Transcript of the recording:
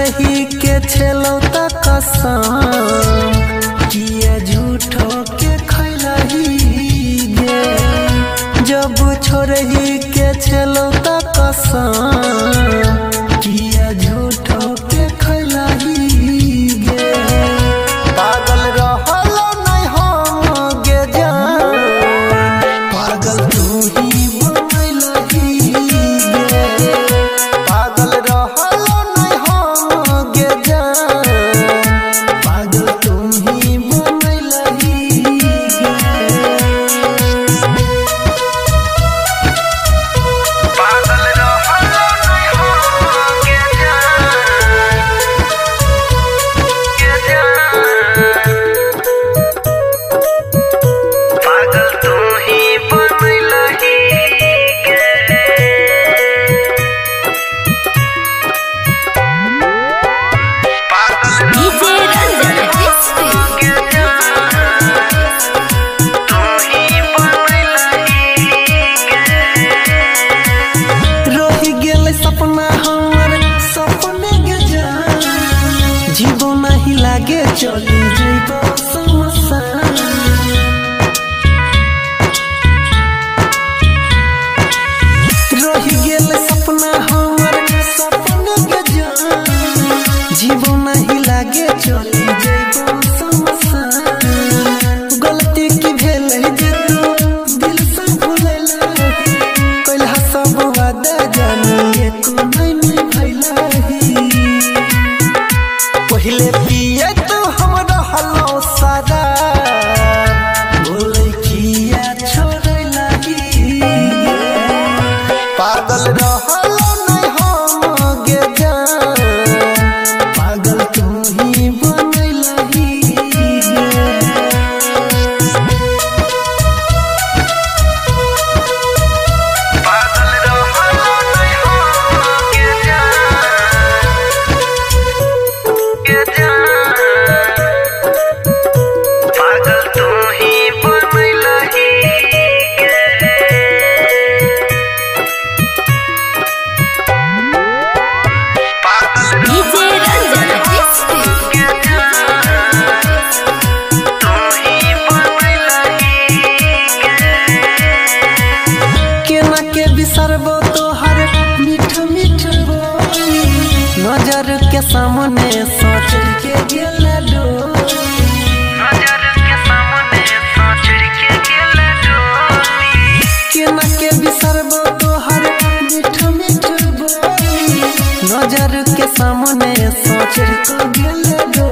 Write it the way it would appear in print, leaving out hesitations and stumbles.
छोड़ही के छेलो त कसम किया झूठो के खैलही गे। जब छोड़ही के छेलो त कसम किया झूठो के खैलही गे। पागल रहल नहीं हम गे जान, पागल तू ही बनैलही गे। पागल रहल नहीं हम गे जान, पागल तू ही बनैलही गे। पागल रहल नहीं हम गे जान, पागल तू ही बनैलही गे। डीजे रंजन गे जान, तू ही बनैलही गे। रहि गेल सपना हमर सपने गे जान, जीवो नहीं लागे चली जइबो समसान। रहि गेल सपना हमर सपने गे जान, जीवो नहीं लागे चली जइबो समसान। गलती की भेल जे तू दिल से भूलला, कइला सब वादा जानी एको नहीं भइलही। पहिले पिए तू हमरा हलो सारा, बोले किया छोड़लही गे। पागल रहल नहीं हम गे जान, पागल तू ही बनैलही गे। पागल रहल नहीं हम गे जान, पागल तू ही बनैलही गे। पागल डीजे रंजन गे जान, तू ही बनैलही गे। केना के बिसरबो तोहर मीठ मीठ बोली, नजर के सामने सोच के गेल डोली। नजर के सामने सोच के गेल डोली। केना के बिसरबो तोहर मीठ मीठ बोली, नजर के सामने सोच के गेल डोली।